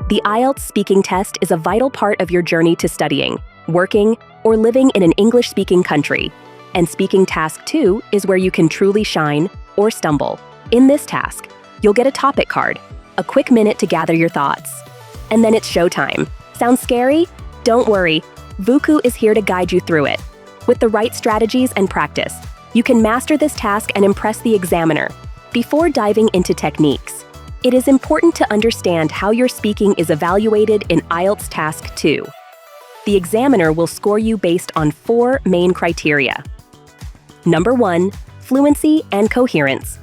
The IELTS speaking test is a vital part of your journey to studying, working, or living in an English-speaking country. And Speaking Task 2 is where you can truly shine or stumble. In this task, you'll get a topic card, a quick minute to gather your thoughts. And then it's showtime. Sounds scary? Don't worry. Vuku is here to guide you through it. With the right strategies and practice, you can master this task and impress the examiner. Before diving into techniques, it is important to understand how your speaking is evaluated in IELTS Task 2. The examiner will score you based on 4 main criteria. Number 1, fluency and coherence.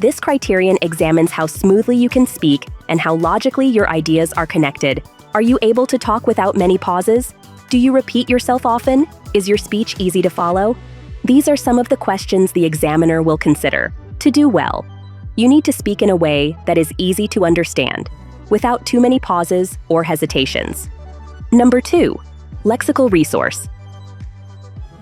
This criterion examines how smoothly you can speak and how logically your ideas are connected. Are you able to talk without many pauses? Do you repeat yourself often? Is your speech easy to follow? These are some of the questions the examiner will consider. To do well, you need to speak in a way that is easy to understand, without too many pauses or hesitations. Number 2, lexical resource.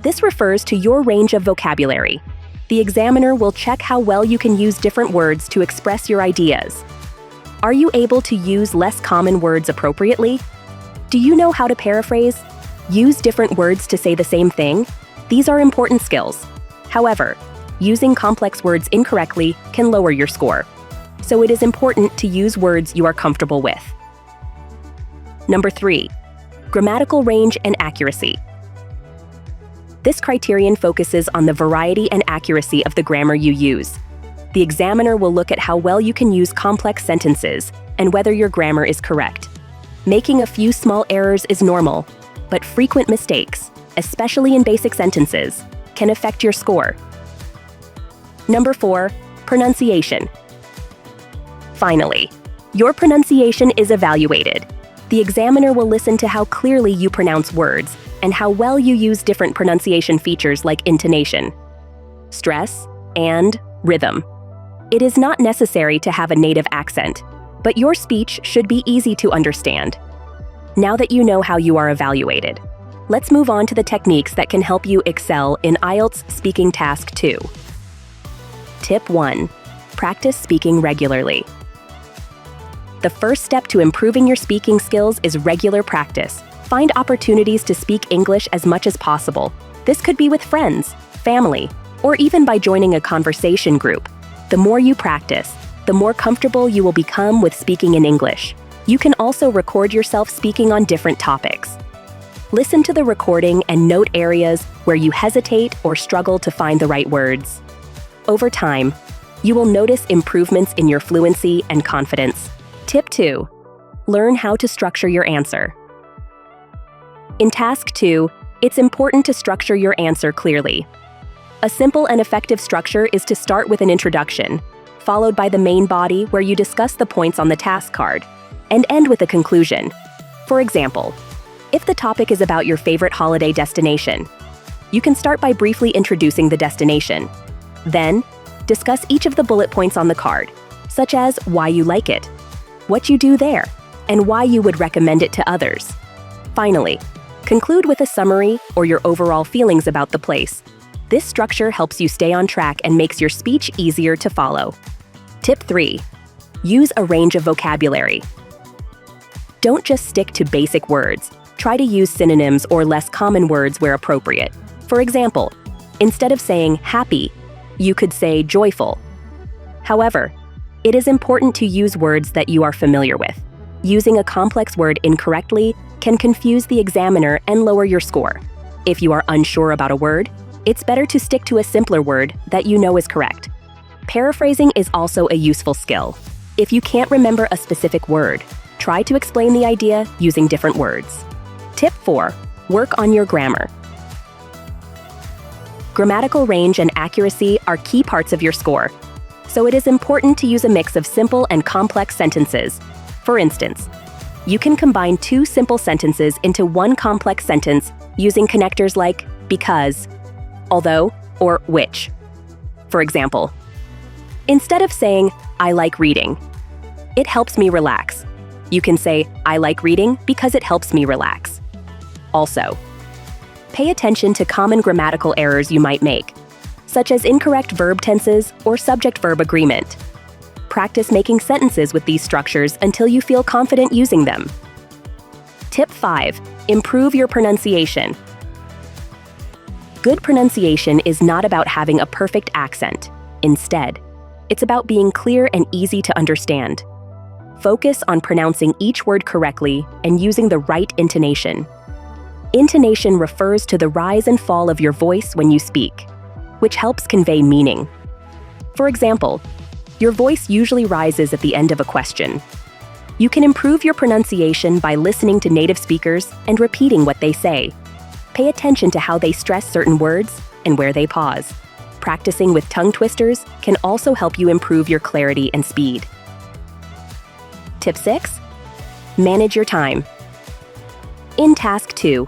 This refers to your range of vocabulary. The examiner will check how well you can use different words to express your ideas. Are you able to use less common words appropriately? Do you know how to paraphrase? Use different words to say the same thing? These are important skills. However, using complex words incorrectly can lower your score. So it is important to use words you are comfortable with. Number 3, grammatical range and accuracy. This criterion focuses on the variety and accuracy of the grammar you use. The examiner will look at how well you can use complex sentences and whether your grammar is correct. Making a few small errors is normal, but frequent mistakes, especially in basic sentences, can affect your score. Number 4, pronunciation. Finally, your pronunciation is evaluated. The examiner will listen to how clearly you pronounce words and how well you use different pronunciation features like intonation, stress, and rhythm. It is not necessary to have a native accent, but your speech should be easy to understand. Now that you know how you are evaluated, let's move on to the techniques that can help you excel in IELTS Speaking Task 2. Tip 1. Practice speaking regularly. The first step to improving your speaking skills is regular practice. Find opportunities to speak English as much as possible. This could be with friends, family, or even by joining a conversation group. The more you practice, the more comfortable you will become with speaking in English. You can also record yourself speaking on different topics. Listen to the recording and note areas where you hesitate or struggle to find the right words. Over time, you will notice improvements in your fluency and confidence. Tip 2. Learn how to structure your answer. In Task 2, it's important to structure your answer clearly. A simple and effective structure is to start with an introduction, followed by the main body where you discuss the points on the task card, and end with a conclusion. For example, if the topic is about your favorite holiday destination, you can start by briefly introducing the destination. Then, discuss each of the bullet points on the card, such as why you like it, what you do there, and why you would recommend it to others. Finally, conclude with a summary or your overall feelings about the place. This structure helps you stay on track and makes your speech easier to follow. Tip 3. Use a range of vocabulary. Don't just stick to basic words. Try to use synonyms or less common words where appropriate. For example, instead of saying happy, you could say joyful. However, it is important to use words that you are familiar with. Using a complex word incorrectly can confuse the examiner and lower your score. If you are unsure about a word, it's better to stick to a simpler word that you know is correct. Paraphrasing is also a useful skill. If you can't remember a specific word, try to explain the idea using different words. Tip 4. Work on your grammar. Grammatical range and accuracy are key parts of your score, so it is important to use a mix of simple and complex sentences. For instance, you can combine 2 simple sentences into one complex sentence using connectors like because, although, or which. For example, instead of saying, I like reading, it helps me relax, you can say, I like reading because it helps me relax. Also, pay attention to common grammatical errors you might make, such as incorrect verb tenses or subject-verb agreement. Practice making sentences with these structures until you feel confident using them. Tip 5. Improve your pronunciation. Good pronunciation is not about having a perfect accent. Instead, it's about being clear and easy to understand. Focus on pronouncing each word correctly and using the right intonation. Intonation refers to the rise and fall of your voice when you speak, which helps convey meaning. For example, your voice usually rises at the end of a question. You can improve your pronunciation by listening to native speakers and repeating what they say. Pay attention to how they stress certain words and where they pause. Practicing with tongue twisters can also help you improve your clarity and speed. Tip 6. Manage your time. In Task 2,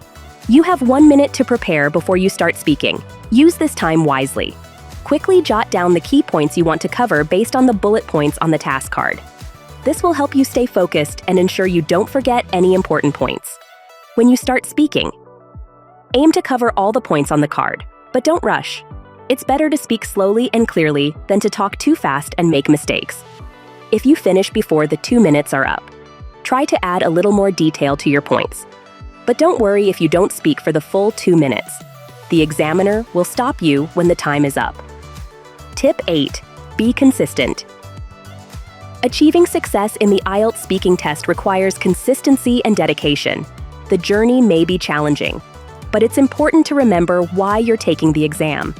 you have 1 minute to prepare before you start speaking. Use this time wisely. Quickly jot down the key points you want to cover based on the bullet points on the task card. This will help you stay focused and ensure you don't forget any important points. When you start speaking, aim to cover all the points on the card, but don't rush. It's better to speak slowly and clearly than to talk too fast and make mistakes. If you finish before the 2 minutes are up, try to add a little more detail to your points. But don't worry if you don't speak for the full 2 minutes. The examiner will stop you when the time is up. Tip 8. Be consistent. Achieving success in the IELTS speaking test requires consistency and dedication. The journey may be challenging, but it's important to remember why you're taking the exam.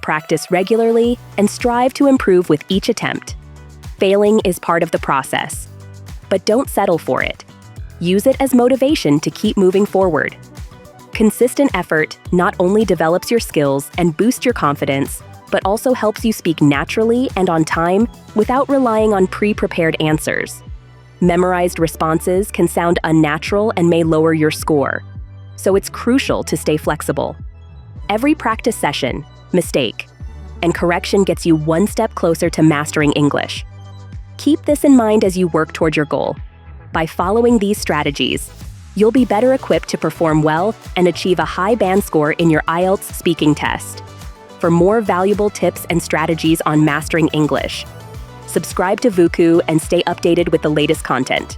Practice regularly and strive to improve with each attempt. Failing is part of the process, but don't settle for it. Use it as motivation to keep moving forward. Consistent effort not only develops your skills and boosts your confidence, but also helps you speak naturally and on time without relying on pre-prepared answers. Memorized responses can sound unnatural and may lower your score, so it's crucial to stay flexible. Every practice session, mistake, and correction gets you one step closer to mastering English. Keep this in mind as you work toward your goal. By following these strategies, you'll be better equipped to perform well and achieve a high band score in your IELTS speaking test. For more valuable tips and strategies on mastering English, subscribe to Vuku and stay updated with the latest content.